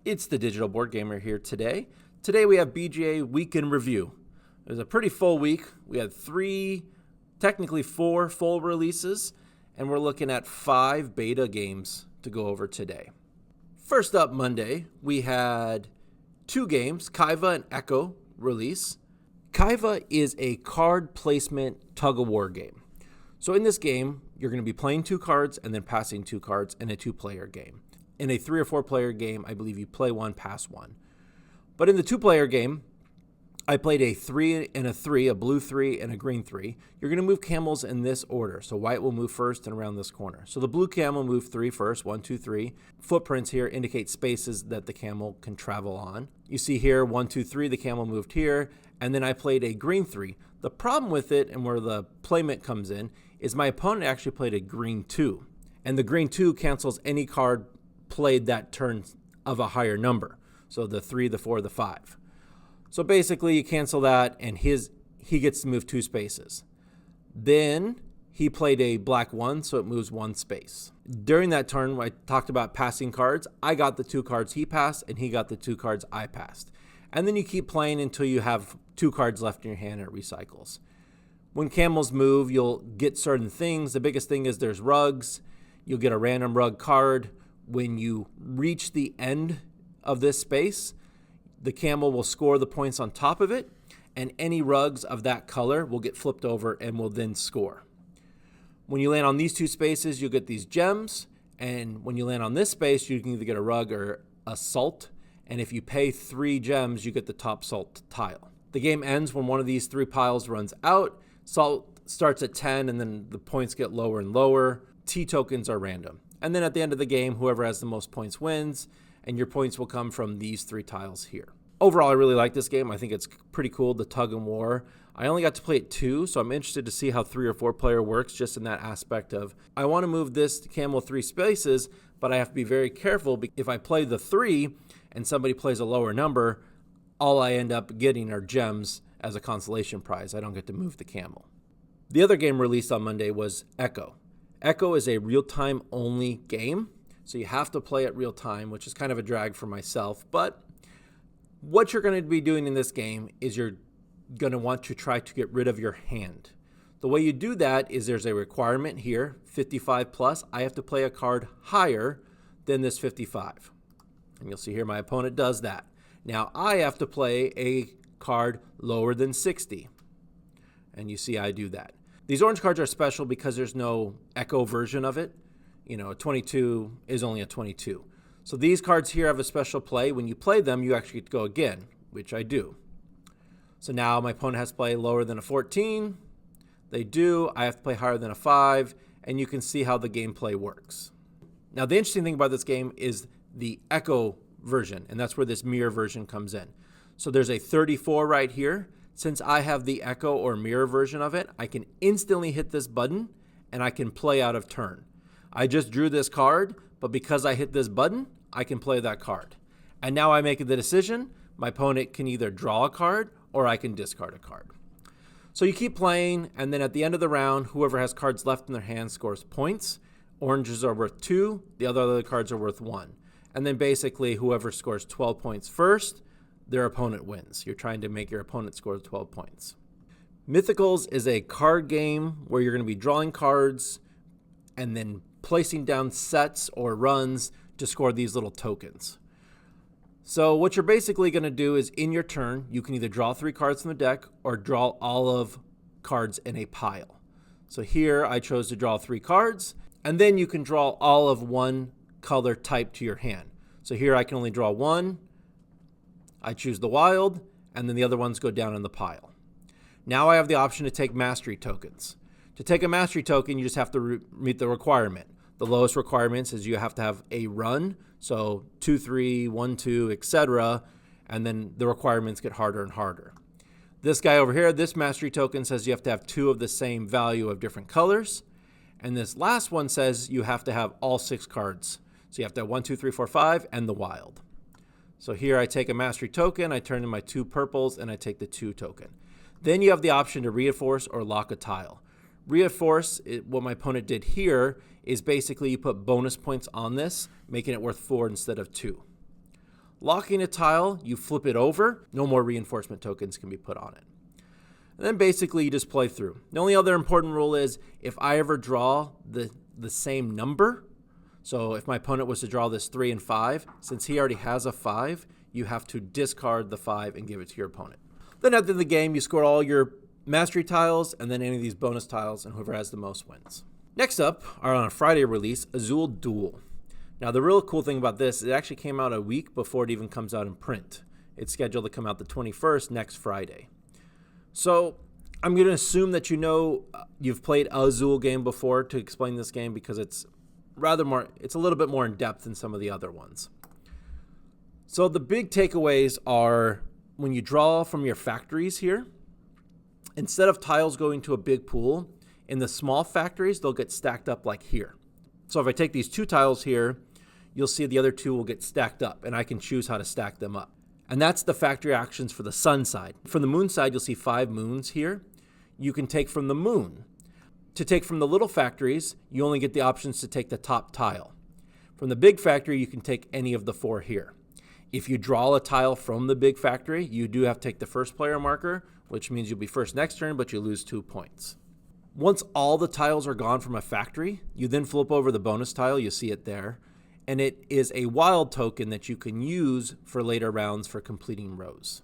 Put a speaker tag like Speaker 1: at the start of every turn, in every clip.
Speaker 1: It's the Digital Board Gamer here today. Today we have BGA Week in Review. It was a pretty full week. We had technically four full releases, and we're looking at 5 beta games to go over today. First up, Monday, we had 2 games, Khiva and Ekko release. Khiva is a card placement tug-of-war game. So in this game, you're going to be playing 2 cards and then passing 2 cards in a 2-player game. In a 3 or 4 player game, I believe you play 1, pass 1. But in the 2-player game, I played a 3 and a 3, a blue 3 and a green 3. You're going to move camels in this order. So white will move first and around this corner. So the blue camel moved 3 first, 1, 2, 3. Footprints here indicate spaces that the camel can travel on. You see here, 1, 2, 3, the camel moved here. And then I played a green 3. The problem with it, and where the placement comes in, is my opponent actually played a green 2. And the green 2 cancels any card played that turn of a higher number. So the 3, the 4, the 5. So basically you cancel that and he gets to move 2 spaces. Then he played a black 1, so it moves 1 space. During that turn, when I talked about passing cards, I got the 2 cards he passed and he got the 2 cards I passed. And then you keep playing until you have 2 cards left in your hand and it recycles. When camels move, you'll get certain things. The biggest thing is there's rugs. You'll get a random rug card. When you reach the end of this space, the camel will score the points on top of it, and any rugs of that color will get flipped over and will then score. When you land on these 2 spaces, you'll get these gems, and when you land on this space, you can either get a rug or a salt, and if you pay 3 gems, you get the top salt tile. The game ends when one of these 3 piles runs out. Salt starts at 10, and then the points get lower and lower. T tokens are random. And then at the end of the game, whoever has the most points wins, and your points will come from these 3 tiles here. Overall, I really like this game. I think it's pretty cool, the tug and war. I only got to play it 2, so I'm interested to see how 3 or 4 player works just in that aspect of, I want to move this camel 3 spaces, but I have to be very careful. If I play the 3 and somebody plays a lower number, all I end up getting are gems as a consolation prize. I don't get to move the camel. The other game released on Monday was Ekko. Ekko is a real-time only game, so you have to play it real-time, which is kind of a drag for myself. But what you're going to be doing in this game is you're going to want to try to get rid of your hand. The way you do that is there's a requirement here, 55 plus. I have to play a card higher than this 55. And you'll see here my opponent does that. Now I have to play a card lower than 60. And you see I do that. These orange cards are special because there's no Ekko version of it. You know, a 22 is only a 22. So these cards here have a special play. When you play them, you actually get to go again, which I do. So now my opponent has to play lower than a 14. They do. I have to play higher than a 5. And you can see how the gameplay works. Now, the interesting thing about this game is the Ekko version, and that's where this mirror version comes in. So there's a 34 right here. Since I have the Ekko or mirror version of it, I can instantly hit this button and I can play out of turn. I just drew this card, but because I hit this button, I can play that card. And now I make the decision. My opponent can either draw a card or I can discard a card. So you keep playing, and then at the end of the round, whoever has cards left in their hand scores points. Oranges are worth 2. The other cards are worth 1. And then basically whoever scores 12 points first, their opponent wins. You're trying to make your opponent score 12 points. Mythicals is a card game where you're going to be drawing cards and then placing down sets or runs to score these little tokens. So what you're basically going to do is in your turn, you can either draw 3 cards from the deck or draw all of cards in a pile. So here I chose to draw 3 cards, and then you can draw all of one color type to your hand. So here I can only draw 1. I choose the wild, and then the other ones go down in the pile. Now I have the option to take mastery tokens. To take a mastery token, you just have to meet the requirement. The lowest requirements is you have to have a run, so 2, 3, 1, 2, etc., and then the requirements get harder and harder. This guy over here, this mastery token says you have to have 2 of the same value of different colors, and this last one says you have to have all 6 cards. So you have to have 1, 2, 3, 4, 5, and the wild. So here I take a mastery token, I turn in my 2 purples, and I take the 2 token. Then you have the option to reinforce or lock a tile. Reinforce, what my opponent did here, is basically you put bonus points on this, making it worth 4 instead of 2. Locking a tile, you flip it over, no more reinforcement tokens can be put on it. And then basically you just play through. The only other important rule is if I ever draw the same number, so if my opponent was to draw this 3 and 5, since he already has a 5, you have to discard the 5 and give it to your opponent. Then at the end of the game, you score all your mastery tiles and then any of these bonus tiles, and whoever has the most wins. Next up are on a Friday release, Azul Duel. Now the real cool thing about this, it actually came out a week before it even comes out in print. It's scheduled to come out the 21st, next Friday. So I'm going to assume that you've played Azul game before to explain this game because it's a little bit more in depth than some of the other ones. So the big takeaways are when you draw from your factories here, instead of tiles going to a big pool, in the small factories, they'll get stacked up like here. So if I take these 2 tiles here, you'll see the other 2 will get stacked up, and I can choose how to stack them up. And that's the factory actions for the sun side. From the moon side, you'll see 5 moons here. You can take from the moon. To take from the little factories, you only get the options to take the top tile. From the big factory, you can take any of the 4 here. If you draw a tile from the big factory, you do have to take the first player marker, which means you'll be first next turn, but you lose 2 points. Once all the tiles are gone from a factory, you then flip over the bonus tile, you see it there, and it is a wild token that you can use for later rounds for completing rows.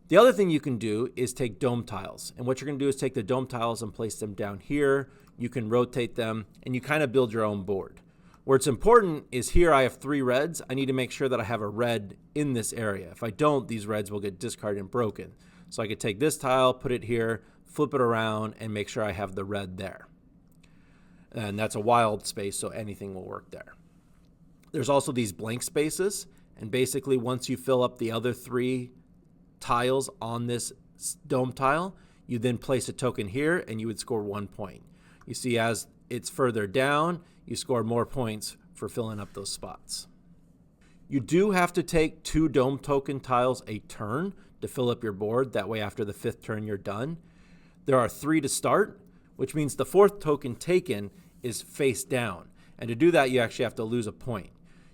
Speaker 1: The other thing you can do is take dome tiles, and what you're going to do is take the dome tiles and place them down here. You can rotate them, and you kind of build your own board. Where it's important is here I have 3 reds. I need to make sure that I have a red in this area. If I don't, these reds will get discarded and broken. So I could take this tile, put it here, flip it around, and make sure I have the red there. And that's a wild space, so anything will work there. There's also these blank spaces, and basically once you fill up the other 3 tiles on this dome tile, you then place a token here, and you would score 1 point. You see as it's further down, you score more points for filling up those spots. You do have to take 2 dome token tiles a turn to fill up your board. That way after the 5th turn, you're done. There are 3 to start, which means the 4th token taken is face down. And to do that, you actually have to lose a point.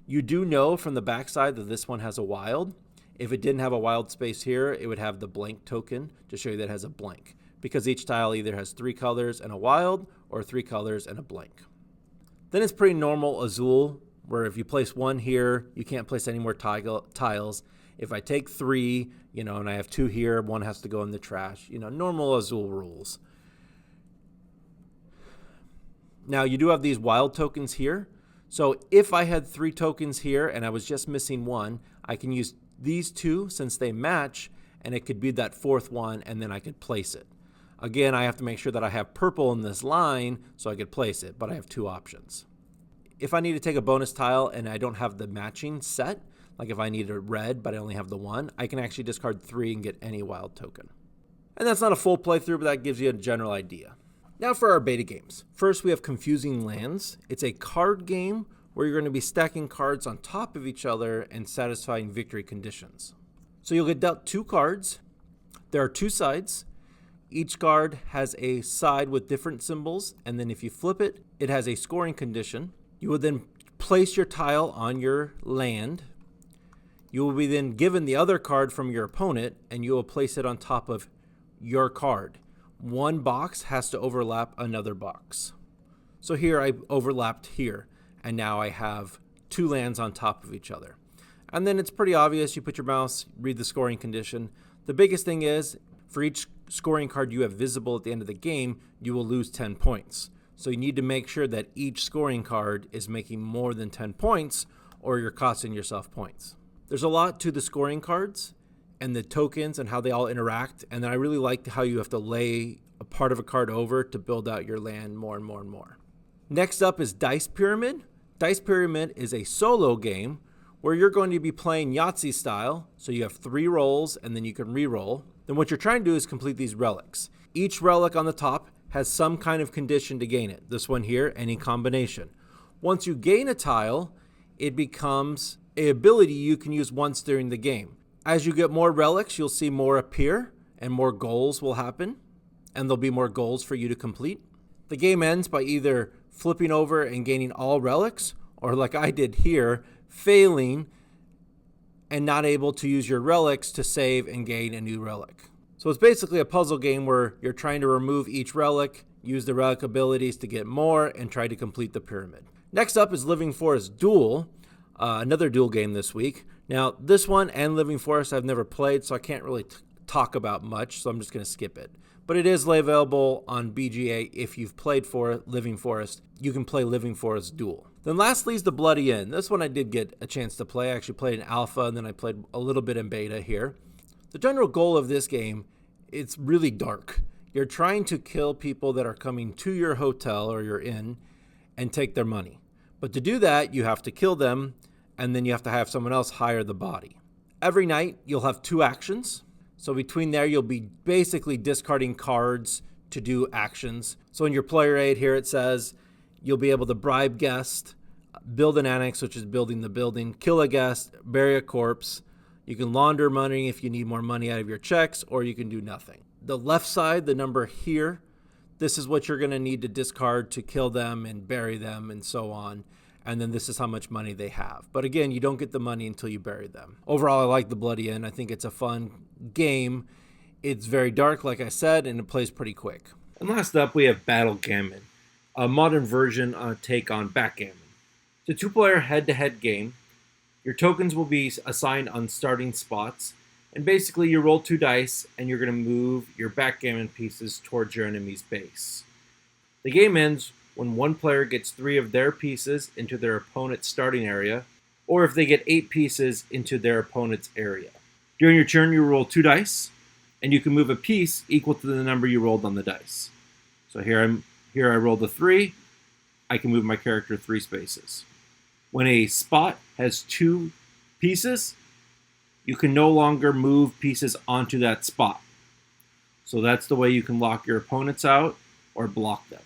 Speaker 1: You do know from the backside that this one has a wild. If it didn't have a wild space here, it would have the blank token to show you that it has a blank, because each tile either has 3 colors and a wild or 3 colors and a blank. Then it's pretty normal Azul, where if you place 1 here, you can't place any more tiles. If I take 3, and I have 2 here, 1 has to go in the trash. Normal Azul rules. Now you do have these wild tokens here. So if I had 3 tokens here and I was just missing 1, I can use these 2 since they match, and it could be that 4th one, and then I could place it. Again, I have to make sure that I have purple in this line so I could place it, but I have 2 options. If I need to take a bonus tile and I don't have the matching set, like if I need a red but I only have the 1, I can actually discard 3 and get any wild token. And that's not a full playthrough, but that gives you a general idea. Now for our beta games. First, we have Confusing Lands. It's a card game where you're going to be stacking cards on top of each other and satisfying victory conditions. So you'll get dealt 2 cards. There are 2 sides. Each card has a side with different symbols, and then if you flip it, it has a scoring condition. You will then place your tile on your land. You will be then given the other card from your opponent, and you will place it on top of your card. 1 box has to overlap another box. So here I overlapped here, and now I have 2 lands on top of each other. And then it's pretty obvious. You put your mouse, read the scoring condition. The biggest thing is, for each scoring card you have visible at the end of the game, you will lose 10 points. So you need to make sure that each scoring card is making more than 10 points, or you're costing yourself points. There's a lot to the scoring cards and the tokens and how they all interact, and then I really like how you have to lay a part of a card over to build out your land more and more and more. Next up is Dice Pyramid. Dice Pyramid is a solo game where you're going to be playing Yahtzee style, so you have 3 rolls and then you can re-roll. Then what you're trying to do is complete these relics. Each relic on the top has some kind of condition to gain it. This one here, any combination. Once you gain a tile, it becomes an ability you can use once during the game. As you get more relics, you'll see more appear and more goals will happen, and there'll be more goals for you to complete. The game ends by either flipping over and gaining all relics, or like I did here, failing and not able to use your relics to save and gain a new relic. So it's basically a puzzle game where you're trying to remove each relic, use the relic abilities to get more, and try to complete the pyramid. Next up is Living Forest Duel, another duel game this week. Now, this one and Living Forest I've never played, so I can't really talk about much, so I'm just going to skip it. But it is available on BGA if you've played for Living Forest. You can play Living Forest Duel. Then lastly is the Bloody End. This one I did get a chance to play. I actually played in alpha, and then I played a little bit in beta here. The general goal of this game, it's really dark. You're trying to kill people that are coming to your hotel or your inn and take their money. But to do that, you have to kill them, and then you have to have someone else hire the body. Every night, you'll have 2 actions. So between there, you'll be basically discarding cards to do actions. So in your player aid here, it says you'll be able to bribe guests, build an annex, which is building the building, kill a guest, bury a corpse. You can launder money if you need more money out of your checks, or you can do nothing. The left side, the number here, this is what you're going to need to discard to kill them and bury them and so on. And then this is how much money they have. But again, you don't get the money until you bury them. Overall, I like the Bloody End. I think it's a fun game. It's very dark, like I said, and it plays pretty quick. And last up, we have Battlegammon, a modern version take on Backgammon. It's a 2-player head-to-head game. Your tokens will be assigned on starting spots. And basically, you roll 2 dice, and you're going to move your backgammon pieces towards your enemy's base. The game ends when one player gets 3 of their pieces into their opponent's starting area, or if they get 8 pieces into their opponent's area. During your turn, you roll 2 dice, and you can move a piece equal to the number you rolled on the dice. So here I rolled a 3. I can move my character 3 spaces. When a spot has 2 pieces, you can no longer move pieces onto that spot. So that's the way you can lock your opponents out or block them.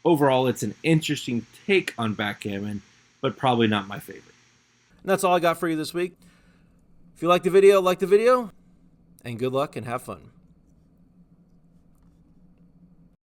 Speaker 1: Overall, it's an interesting take on backgammon, but probably not my favorite. And that's all I got for you this week. If you like the video, and good luck and have fun.